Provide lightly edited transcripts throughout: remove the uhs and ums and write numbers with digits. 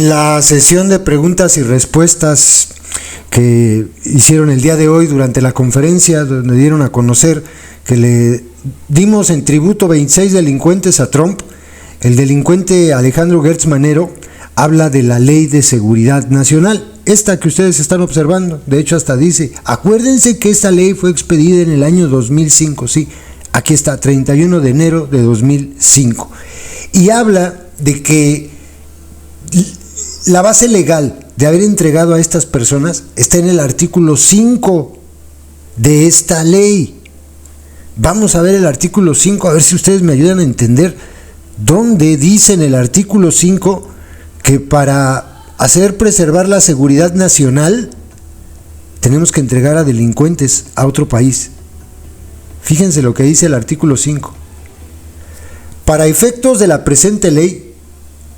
En la sesión de preguntas y respuestas que hicieron el día de hoy durante la conferencia, donde dieron a conocer que le dimos en tributo 26 delincuentes a Trump, el delincuente Alejandro Gertz Manero habla de la Ley de Seguridad Nacional, esta que ustedes están observando. De hecho, hasta dice, acuérdense que esta ley fue expedida en el año 2005, sí, aquí está, 31 de enero de 2005, y habla de que la base legal de haber entregado a estas personas está en el artículo 5 de esta ley. Vamos a ver el artículo 5, a ver si ustedes me ayudan a entender dónde dice en el artículo 5 que para hacer preservar la seguridad nacional tenemos que entregar a delincuentes a otro país. Fíjense lo que dice el artículo 5. Para efectos de la presente ley,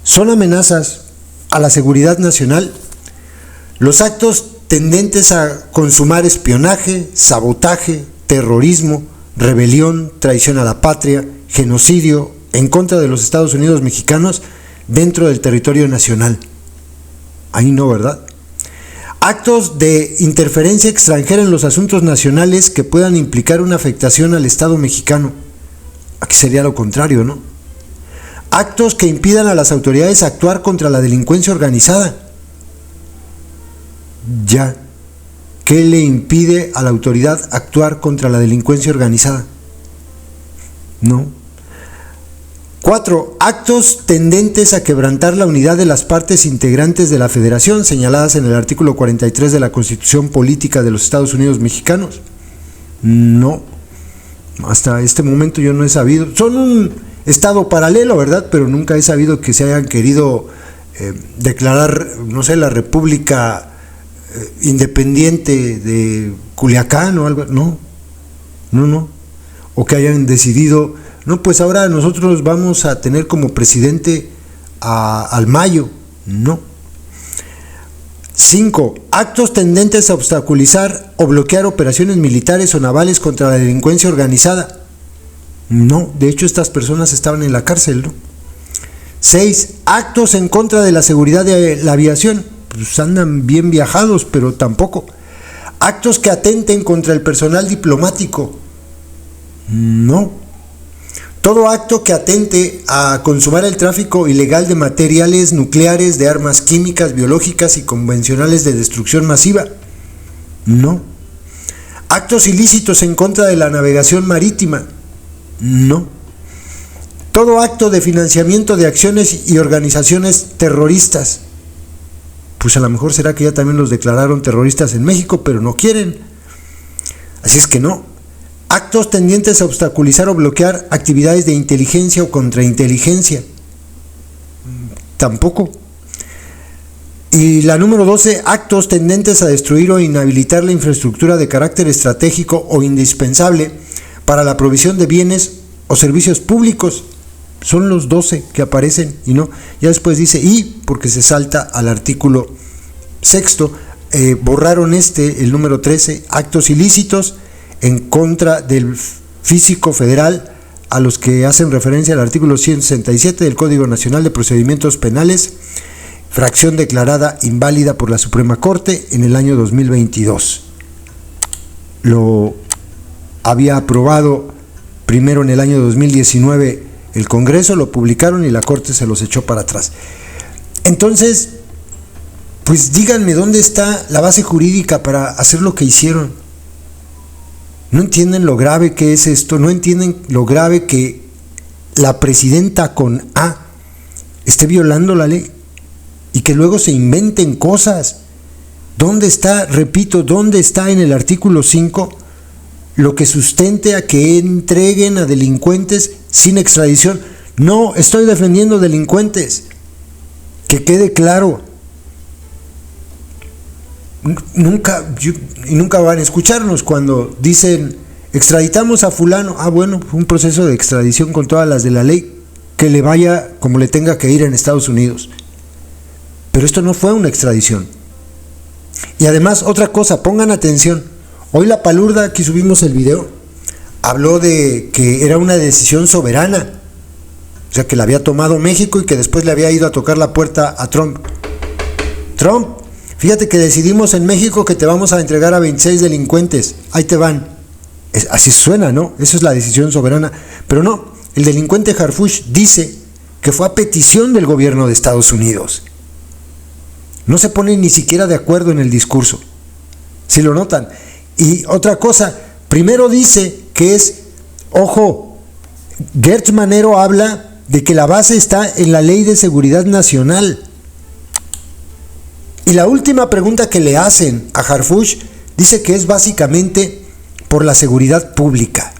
son amenazas a la seguridad nacional los actos tendentes a consumar espionaje, sabotaje, terrorismo, rebelión, traición a la patria, genocidio en contra de los Estados Unidos mexicanos dentro del territorio nacional. Ahí no, ¿verdad? Actos de interferencia extranjera en los asuntos nacionales que puedan implicar una afectación al Estado mexicano. Aquí sería lo contrario, ¿no? Actos que impidan a las autoridades actuar contra la delincuencia organizada. Ya. ¿Qué le impide a la autoridad actuar contra la delincuencia organizada? No. 4. Actos tendentes a quebrantar la unidad de las partes integrantes de la Federación, señaladas en el artículo 43 de la Constitución Política de los Estados Unidos Mexicanos. No. Hasta este momento yo no he sabido. Son un estado paralelo, ¿verdad? Pero nunca he sabido que se hayan querido declarar, no sé, la República Independiente de Culiacán o algo. No. O que hayan decidido, no, pues ahora nosotros vamos a tener como presidente al Mayo. No. 5. Actos tendentes a obstaculizar o bloquear operaciones militares o navales contra la delincuencia organizada. No, de hecho estas personas estaban en la cárcel, ¿no? 6. Actos en contra de la seguridad de la aviación. Pues andan bien viajados, pero tampoco. Actos que atenten contra el personal diplomático. No. Todo acto que atente a consumar el tráfico ilegal de materiales nucleares, de armas químicas, biológicas y convencionales de destrucción masiva. No. Actos ilícitos en contra de la navegación marítima. No. Todo acto de financiamiento de acciones y organizaciones terroristas. Pues a lo mejor será que ya también los declararon terroristas en México, pero no quieren. Así es que no. Actos tendientes a obstaculizar o bloquear actividades de inteligencia o contrainteligencia. Tampoco. Y la número 12, actos tendentes a destruir o inhabilitar la infraestructura de carácter estratégico o indispensable para la provisión de bienes o servicios públicos. Son los 12 que aparecen y no. Ya después dice y, porque se salta al artículo 6, borraron el número 13, actos ilícitos en contra del físico federal, a los que hacen referencia al artículo 167 del Código Nacional de Procedimientos Penales, fracción declarada inválida por la Suprema Corte en el año 2022. Lo había aprobado primero en el año 2019 el Congreso, lo publicaron y la Corte se los echó para atrás. Entonces, pues díganme dónde está la base jurídica para hacer lo que hicieron. No entienden lo grave que es esto, no entienden lo grave que la presidenta con A esté violando la ley y que luego se inventen cosas. ¿Dónde está, repito, dónde está en el artículo 5 lo que sustente a que entreguen a delincuentes sin extradición? No estoy defendiendo delincuentes, que quede claro. Nunca van a escucharnos cuando dicen extraditamos a fulano. Bueno, un proceso de extradición con todas las de la ley, que le vaya como le tenga que ir en Estados Unidos. Pero esto no fue una extradición. Y además, otra cosa, pongan atención. Hoy la palurda, aquí subimos el video, habló de que era una decisión soberana, o sea que la había tomado México y que después le había ido a tocar la puerta a Trump. Trump, fíjate que decidimos en México que te vamos a entregar a 26 delincuentes, ahí te van. Así suena, ¿no? Eso es la decisión soberana. Pero no, el delincuente Harfuch dice que fue a petición del gobierno de Estados Unidos. No se ponen ni siquiera de acuerdo en el discurso, si lo notan. Y otra cosa, primero dice que es, ojo, Gertz Manero habla de que la base está en la Ley de Seguridad Nacional. Y la última pregunta que le hacen a Harfuch dice que es básicamente por la seguridad pública.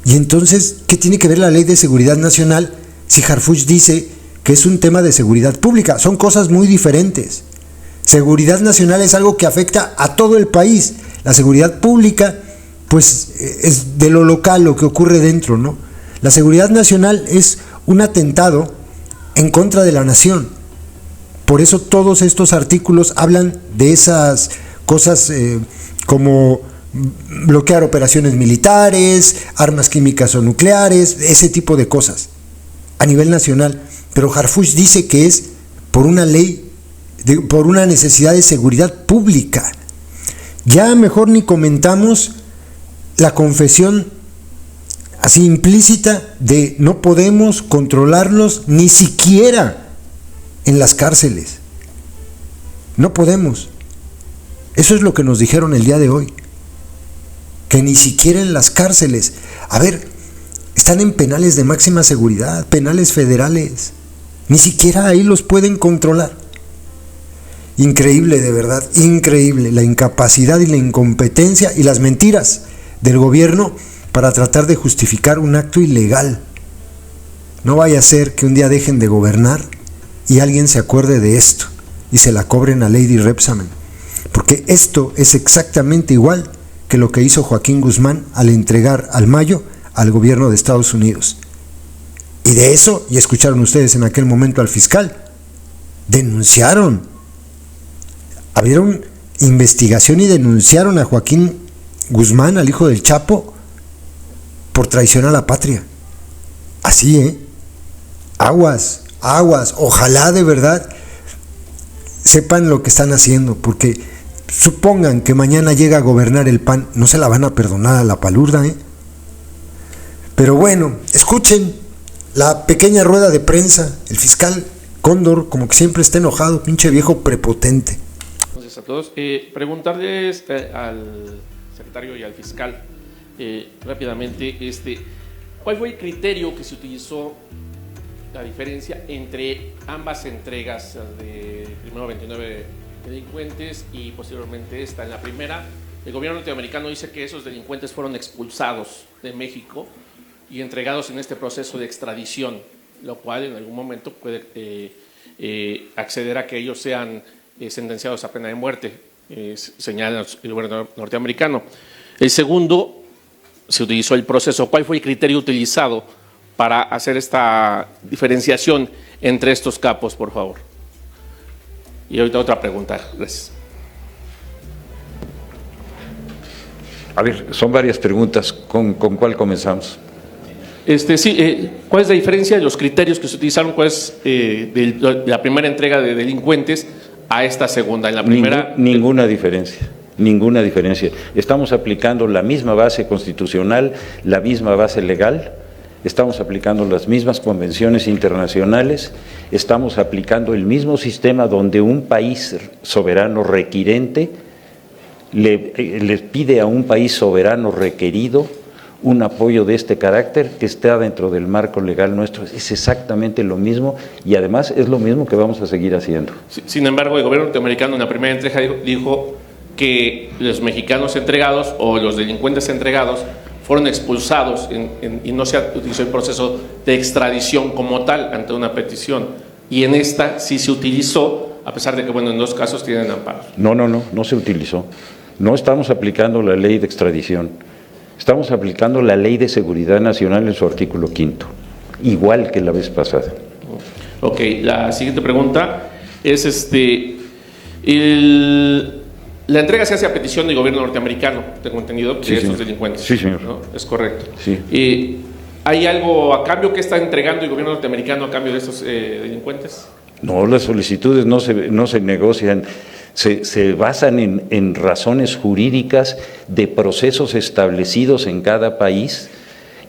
Y entonces, ¿qué tiene que ver la Ley de Seguridad Nacional si Harfuch dice que es un tema de seguridad pública? Son cosas muy diferentes. Seguridad nacional es algo que afecta a todo el país. La seguridad pública, pues, es de lo local, lo que ocurre dentro, ¿no? La seguridad nacional es un atentado en contra de la nación. Por eso todos estos artículos hablan de esas cosas como bloquear operaciones militares, armas químicas o nucleares, ese tipo de cosas a nivel nacional. Pero Harfuch dice que es por una ley, por una necesidad de seguridad pública. Ya mejor ni comentamos la confesión así implícita de no podemos controlarlos ni siquiera en las cárceles. No podemos. Eso es lo que nos dijeron el día de hoy. Que ni siquiera en las cárceles. A ver, están en penales de máxima seguridad, penales federales. Ni siquiera ahí los pueden controlar. Increíble, de verdad, increíble la incapacidad y la incompetencia y las mentiras del gobierno para tratar de justificar un acto ilegal. No vaya a ser que un día dejen de gobernar y alguien se acuerde de esto y se la cobren a Lady Rebsamen. Porque esto es exactamente igual que lo que hizo Joaquín Guzmán al entregar al Mayo al gobierno de Estados Unidos. Y de eso, y escucharon ustedes en aquel momento al fiscal, denunciaron, abrieron investigación y denunciaron a Joaquín Guzmán, al hijo del Chapo, por traición a la patria. Así, aguas, aguas, ojalá de verdad sepan lo que están haciendo, porque supongan que mañana llega a gobernar el PAN, no se la van a perdonar a la palurda, Pero bueno, escuchen la pequeña rueda de prensa, el fiscal Cóndor, como que siempre está enojado, pinche viejo prepotente. Entonces a todos, preguntarles al secretario y al fiscal rápidamente, ¿cuál fue el criterio que se utilizó, la diferencia entre ambas entregas, de primero 29 delincuentes y posteriormente esta? En la primera, el gobierno norteamericano dice que esos delincuentes fueron expulsados de México y entregados en este proceso de extradición, lo cual en algún momento puede acceder a que ellos sean sentenciados a pena de muerte, señala el gobierno norteamericano. El segundo, se utilizó el proceso. ¿Cuál fue el criterio utilizado para hacer esta diferenciación entre estos capos, por favor? Y ahorita otra pregunta. Gracias. A ver, son varias preguntas. ¿Con cuál comenzamos? ¿Cuál es la diferencia de los criterios que se utilizaron? ¿Cuál es de la primera entrega de delincuentes a esta segunda? En la primera, ninguna diferencia. Ninguna diferencia. Estamos aplicando la misma base constitucional, la misma base legal, estamos aplicando las mismas convenciones internacionales, estamos aplicando el mismo sistema donde un país soberano requirente le pide a un país soberano requerido un apoyo de este carácter que está dentro del marco legal nuestro. Es exactamente lo mismo y además es lo mismo que vamos a seguir haciendo. Sin embargo, el gobierno norteamericano en la primera entrega dijo que los mexicanos entregados o los delincuentes entregados fueron expulsados y no se utilizó el proceso de extradición como tal ante una petición. Y en esta sí se utilizó, a pesar de que, bueno, en dos casos tienen amparo. No se utilizó. No estamos aplicando la ley de extradición. Estamos aplicando la Ley de Seguridad Nacional en su artículo 5º, igual que la vez pasada. Ok, la siguiente pregunta es la entrega se hace a petición del gobierno norteamericano, tengo entendido, de estos delincuentes. Sí, señor. ¿No? Es correcto. Sí. ¿Hay algo a cambio que está entregando el gobierno norteamericano a cambio de estos delincuentes? No, las solicitudes no se negocian, se basan en razones jurídicas de procesos establecidos en cada país.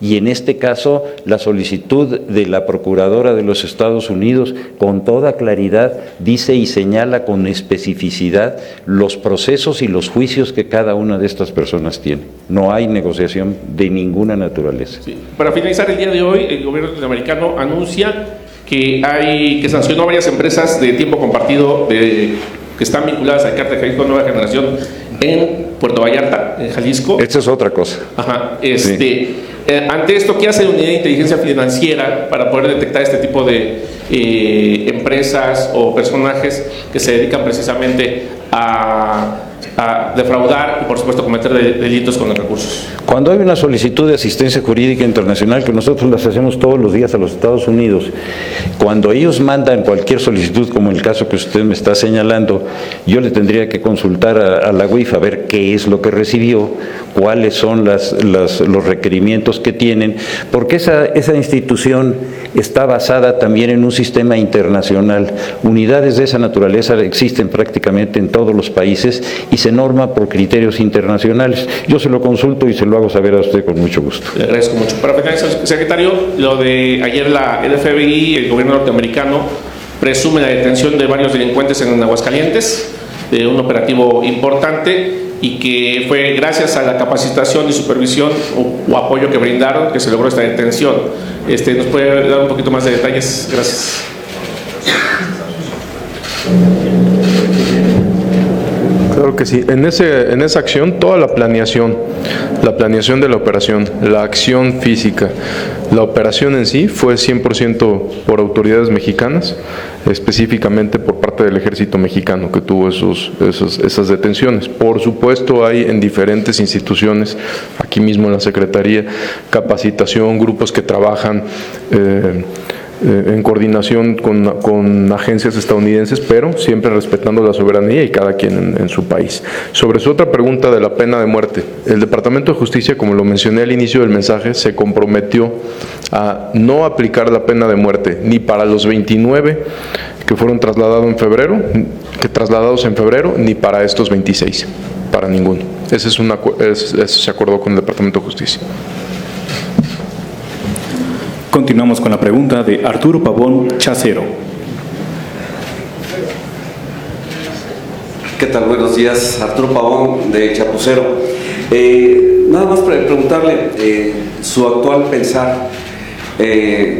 Y en este caso, la solicitud de la Procuradora de los Estados Unidos, con toda claridad, dice y señala con especificidad los procesos y los juicios que cada una de estas personas tiene. No hay negociación de ninguna naturaleza. Sí. Para finalizar el día de hoy, el gobierno norteamericano anuncia que sancionó a varias empresas de tiempo compartido que están vinculadas al Cártel Jalisco Nueva Generación en Puerto Vallarta, en Jalisco. Esta es otra cosa. Ajá. Ante esto, ¿qué hace la Unidad de Inteligencia Financiera para poder detectar este tipo de empresas o personajes que se dedican precisamente a defraudar y, por supuesto, cometer delitos con los recursos? Cuando hay una solicitud de asistencia jurídica internacional, que nosotros las hacemos todos los días a los Estados Unidos, cuando ellos mandan cualquier solicitud, como el caso que usted me está señalando, yo le tendría que consultar a la UIF a ver qué es lo que recibió, cuáles son los requerimientos que tienen, porque esa institución está basada también en un sistema internacional. Unidades de esa naturaleza existen prácticamente en todos los países y se norma por criterios internacionales. Yo se lo consulto y se lo hago saber a usted con mucho gusto. Le agradezco mucho. Para finalizar, secretario, lo de ayer el FBI, el gobierno norteamericano, presume la detención de varios delincuentes en Aguascalientes, de un operativo importante, y que fue gracias a la capacitación y supervisión o apoyo que brindaron que se logró esta detención. ¿Nos puede dar un poquito más de detalles? Gracias. Claro que sí. En esa acción, toda la planeación de la operación, la acción física, la operación en sí fue 100% por autoridades mexicanas, específicamente por parte del Ejército Mexicano que tuvo esas detenciones. Por supuesto, hay en diferentes instituciones, aquí mismo en la Secretaría, capacitación, grupos que trabajan en coordinación con agencias estadounidenses, pero siempre respetando la soberanía y cada quien en su país. Sobre su otra pregunta de la pena de muerte, el Departamento de Justicia, como lo mencioné al inicio del mensaje, se comprometió a no aplicar la pena de muerte ni para los 29 que fueron trasladados en febrero, ni para estos 26, para ninguno. Ese se acordó con el Departamento de Justicia. Continuamos con la pregunta de Arturo Pavón Chacero. ¿Qué tal? Buenos días, Arturo Pavón de Chapucero. Nada más para preguntarle su actual pensar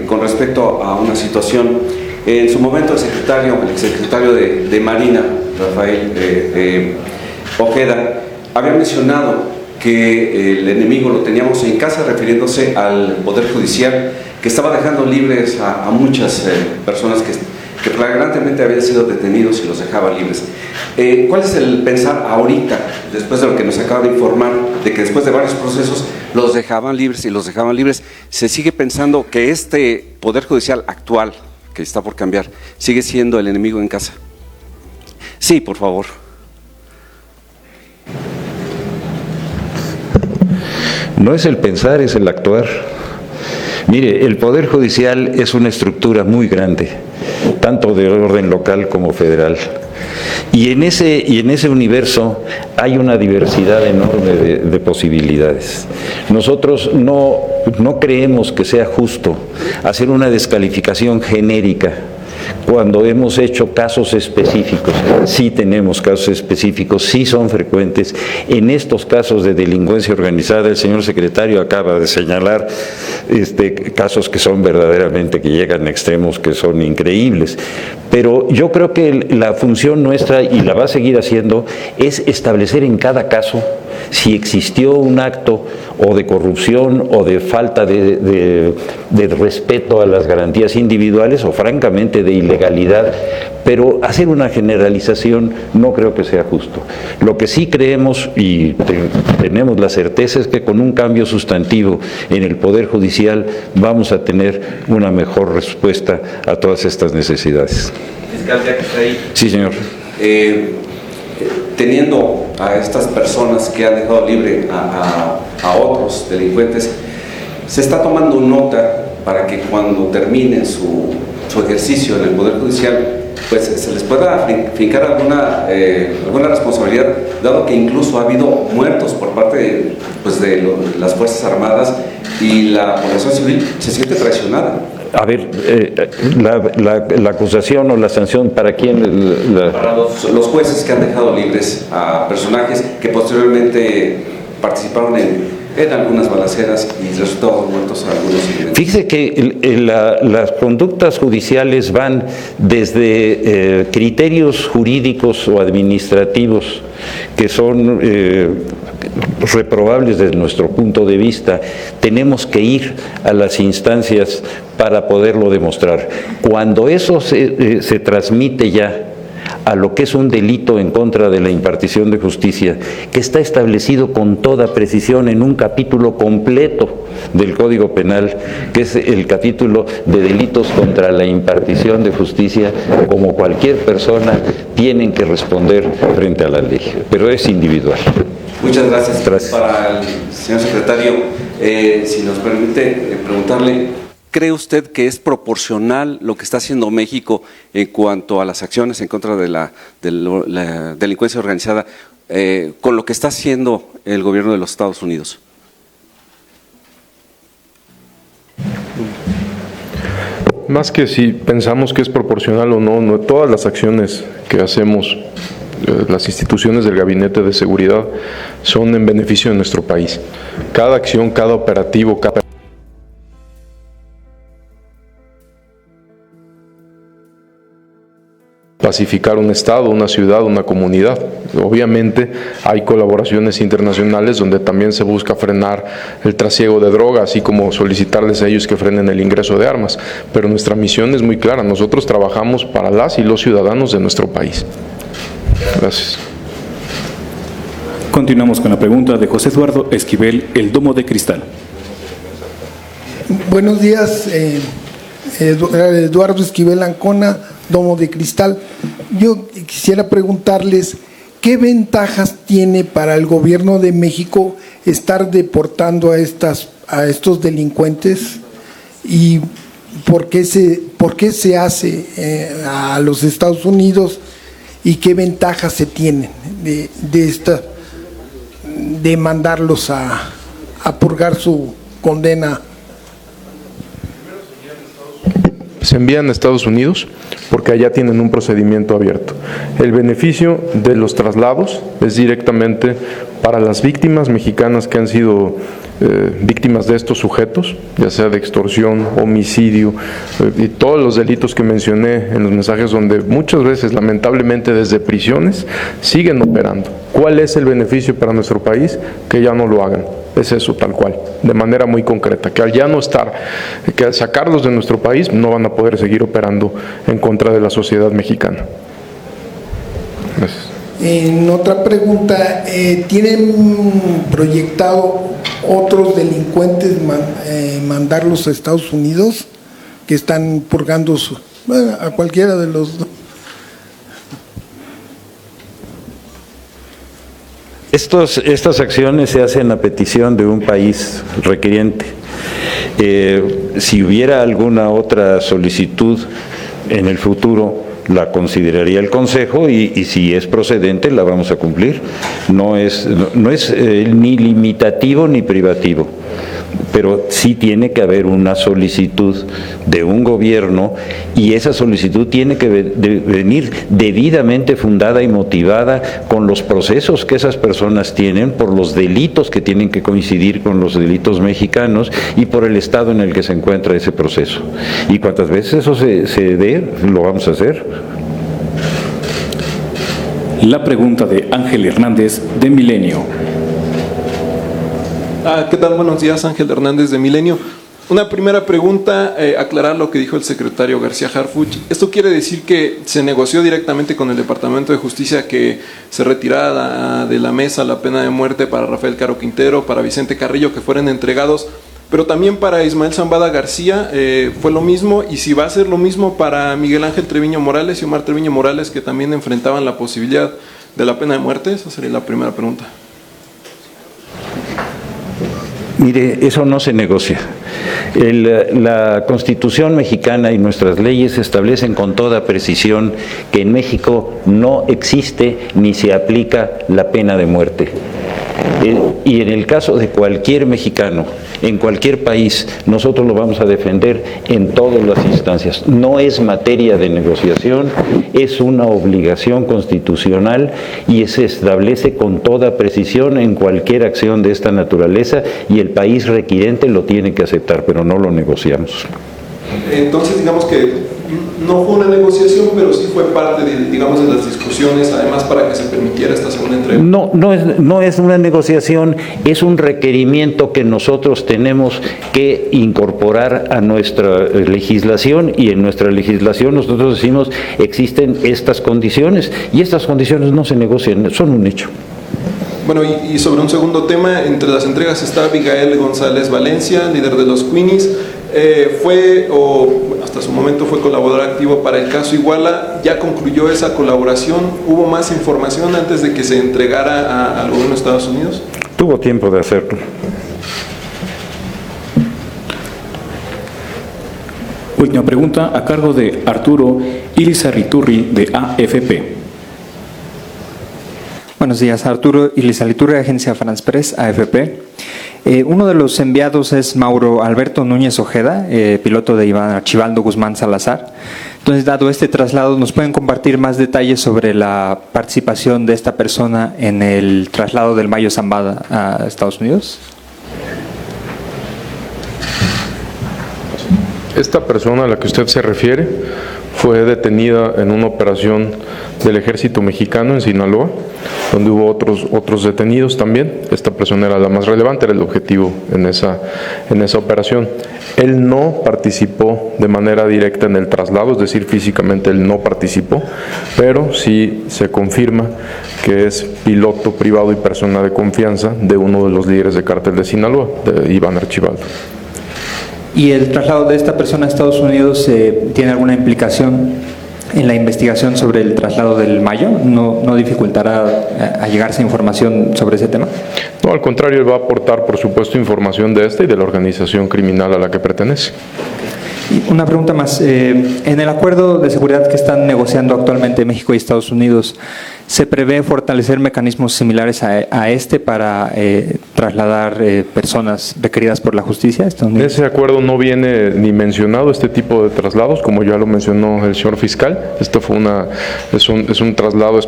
con respecto a una situación. En su momento el exsecretario de Marina, Rafael Ojeda, había mencionado que el enemigo lo teníamos en casa, refiriéndose al Poder Judicial, que estaba dejando libres a muchas personas que flagrantemente habían sido detenidos y los dejaba libres. ¿Cuál es el pensar ahorita, después de lo que nos acaba de informar, de que después de varios procesos los dejaban libres y los dejaban libres? ¿Se sigue pensando que este Poder Judicial actual, que está por cambiar, sigue siendo el enemigo en casa? Sí, por favor. No es el pensar, es el actuar. Mire, el Poder Judicial es una estructura muy grande, tanto de orden local como federal. Y en ese universo hay una diversidad enorme de posibilidades. Nosotros no creemos que sea justo hacer una descalificación genérica cuando hemos hecho casos específicos. Sí tenemos casos específicos, sí son frecuentes. En estos casos de delincuencia organizada, el señor secretario acaba de señalar casos que son verdaderamente, que llegan a extremos que son increíbles. Pero yo creo que la función nuestra, y la va a seguir haciendo, es establecer en cada caso si existió un acto o de corrupción o de falta de respeto a las garantías individuales o francamente de ilegalidad, pero hacer una generalización no creo que sea justo. Lo que sí creemos y tenemos la certeza es que con un cambio sustantivo en el Poder Judicial vamos a tener una mejor respuesta a todas estas necesidades. Fiscal, ya que está ahí. Sí, señor. Teniendo a estas personas que han dejado libre a otros delincuentes, se está tomando nota para que cuando terminen su ejercicio en el Poder Judicial pues se les pueda fincar alguna responsabilidad, dado que incluso ha habido muertos por parte de, pues las Fuerzas Armadas y la población civil se siente traicionada. A ver, la acusación o la sanción, ¿para quién? Para los jueces que han dejado libres a personajes que posteriormente participaron en algunas balaceras y resultaron muertos a algunos civiles. Fíjese que las conductas judiciales van desde criterios jurídicos o administrativos que son reprobables desde nuestro punto de vista. Tenemos que ir a las instancias para poderlo demostrar. Cuando eso se transmite ya a lo que es un delito en contra de la impartición de justicia, que está establecido con toda precisión en un capítulo completo del Código Penal, que es el capítulo de delitos contra la impartición de justicia, como cualquier persona tienen que responder frente a la ley, pero es individual. Muchas gracias. Gracias. Para el señor secretario, si nos permite preguntarle, ¿cree usted que es proporcional lo que está haciendo México en cuanto a las acciones en contra de la delincuencia organizada con lo que está haciendo el gobierno de los Estados Unidos? Más que si pensamos que es proporcional o no, todas las acciones que hacemos las instituciones del Gabinete de Seguridad son en beneficio de nuestro país. Cada acción, cada operativo, cada pacificar un estado, una ciudad, una comunidad. Obviamente hay colaboraciones internacionales donde también se busca frenar el trasiego de drogas, así como solicitarles a ellos que frenen el ingreso de armas. Pero nuestra misión es muy clara, nosotros trabajamos para las y los ciudadanos de nuestro país. Gracias. Continuamos con la pregunta de José Eduardo Esquivel, El Domo de Cristal. Buenos días, Eduardo Esquivel Ancona, Domo de Cristal. Yo quisiera preguntarles qué ventajas tiene para el gobierno de México estar deportando a estos delincuentes y por qué se hace a los Estados Unidos y qué ventajas se tienen de mandarlos a purgar su condena. Se envían a Estados Unidos porque allá tienen un procedimiento abierto. El beneficio de los traslados es directamente para las víctimas mexicanas que han sido víctimas de estos sujetos, ya sea de extorsión, homicidio y todos los delitos que mencioné en los mensajes, donde muchas veces lamentablemente desde prisiones siguen operando. ¿Cuál es el beneficio para nuestro país? Que ya no lo hagan. Es eso, tal cual, de manera muy concreta, que al ya no estar, que al sacarlos de nuestro país no van a poder seguir operando en contra de la sociedad mexicana. Gracias. En otra pregunta, ¿tienen proyectado otros delincuentes mandarlos a Estados Unidos que están purgando a cualquiera de los dos? Estas acciones se hacen a petición de un país requiriente. Si hubiera alguna otra solicitud en el futuro, la consideraría el Consejo y si es procedente la vamos a cumplir. No es ni limitativo ni privativo, pero sí tiene que haber una solicitud de un gobierno y esa solicitud tiene que venir debidamente fundada y motivada con los procesos que esas personas tienen, por los delitos que tienen que coincidir con los delitos mexicanos y por el estado en el que se encuentra ese proceso. Y cuantas veces eso se dé, lo vamos a hacer. La pregunta de Ángel Hernández, de Milenio. ¿Qué tal? Buenos días, Ángel Hernández de Milenio. Una primera pregunta, aclarar lo que dijo el secretario García Harfuch. ¿Esto quiere decir que se negoció directamente con el Departamento de Justicia que se retirara de la mesa la pena de muerte para Rafael Caro Quintero, para Vicente Carrillo, que fueran entregados, pero también para Ismael Zambada García fue lo mismo? Y si va a ser lo mismo para Miguel Ángel Treviño Morales y Omar Treviño Morales, que también enfrentaban la posibilidad de la pena de muerte. Esa sería la primera pregunta. Mire, eso no se negocia. La Constitución mexicana y nuestras leyes establecen con toda precisión que en México no existe ni se aplica la pena de muerte. Y en el caso de cualquier mexicano, en cualquier país, nosotros lo vamos a defender en todas las instancias. No es materia de negociación, es una obligación constitucional y se establece con toda precisión en cualquier acción de esta naturaleza y el país requirente lo tiene que aceptar, pero no lo negociamos. Entonces, digamos que no fue una negociación, pero sí fue parte de las discusiones, además, para que se permitiera esta segunda entrega. No es una negociación, es un requerimiento que nosotros tenemos que incorporar a nuestra legislación, y en nuestra legislación nosotros decimos existen estas condiciones y estas condiciones no se negocian, son un hecho. Bueno, y sobre un segundo tema, entre las entregas está Abigail González Valencia, líder de los Queenies. Hasta su momento fue colaborador activo para el caso Iguala. ¿Ya concluyó esa colaboración? ¿Hubo más información antes de que se entregara al gobierno de Estados Unidos? Tuvo tiempo de hacerlo. Última pregunta a cargo de Arturo Irizarriturri de AFP. Buenos días, Arturo Irizarriturri, agencia France Press, AFP. Uno de los enviados es Mauro Alberto Núñez Ojeda, piloto de Iván Archibaldo Guzmán Salazar. Entonces, dado este traslado, ¿nos pueden compartir más detalles sobre la participación de esta persona en el traslado del Mayo Zambada a Estados Unidos? Esta persona a la que usted se refiere fue detenida en una operación del Ejército Mexicano en Sinaloa, donde hubo otros detenidos también. Esta persona era la más relevante, era el objetivo en esa operación. Él no participó de manera directa en el traslado, es decir, físicamente él no participó, pero sí se confirma que es piloto privado y persona de confianza de uno de los líderes de cártel de Sinaloa, de Iván Archibaldo. ¿Y el traslado de esta persona a Estados Unidos tiene alguna implicación en la investigación sobre el traslado del Mayo? ¿No dificultará allegarse información sobre ese tema? No, al contrario, él va a aportar, por supuesto, información de esta y de la organización criminal a la que pertenece. Una pregunta más. En el acuerdo de seguridad que están negociando actualmente México y Estados Unidos, ¿se prevé fortalecer mecanismos similares a este para trasladar personas requeridas por la justicia estadounidense? En ese acuerdo no viene ni mencionado este tipo de traslados, como ya lo mencionó el señor fiscal. Esto fue es un traslado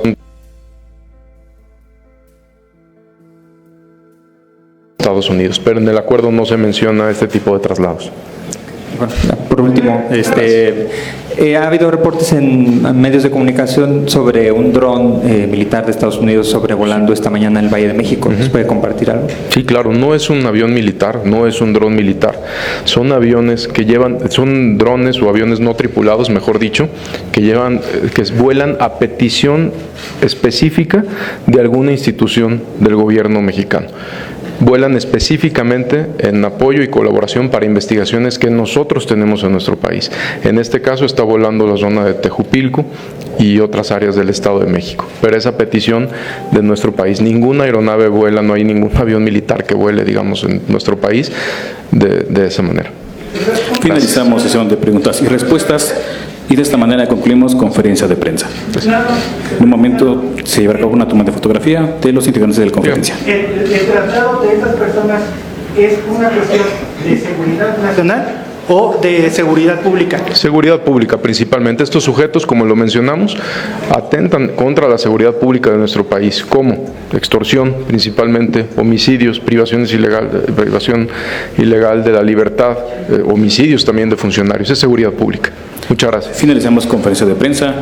Estados Unidos, pero en el acuerdo no se menciona este tipo de traslados. Bueno, por último, ha habido reportes en medios de comunicación sobre un dron militar de Estados Unidos sobrevolando esta mañana el Valle de México. ¿Nos puede compartir algo? Sí, claro, no es un avión militar, no es un dron militar. Son aviones son drones o aviones no tripulados, mejor dicho, que vuelan a petición específica de alguna institución del gobierno mexicano. Vuelan específicamente en apoyo y colaboración para investigaciones que nosotros tenemos en nuestro país. En este caso está volando la zona de Tejupilco y otras áreas del Estado de México, pero esa petición de nuestro país. Ninguna aeronave vuela, no hay ningún avión militar que vuele, digamos, en nuestro país de esa manera. Finalizamos sesión de preguntas y respuestas. Y de esta manera concluimos conferencia de prensa. En un momento se llevará a cabo una toma de fotografía de los integrantes de la conferencia. ¿El traslado de estas personas es una cuestión de seguridad nacional o de seguridad pública? Seguridad pública principalmente. Estos sujetos, como lo mencionamos, atentan contra la seguridad pública de nuestro país, como extorsión principalmente, homicidios, privación ilegal de la libertad, homicidios también de funcionarios. Es seguridad pública. Muchas gracias. Finalizamos conferencia de prensa.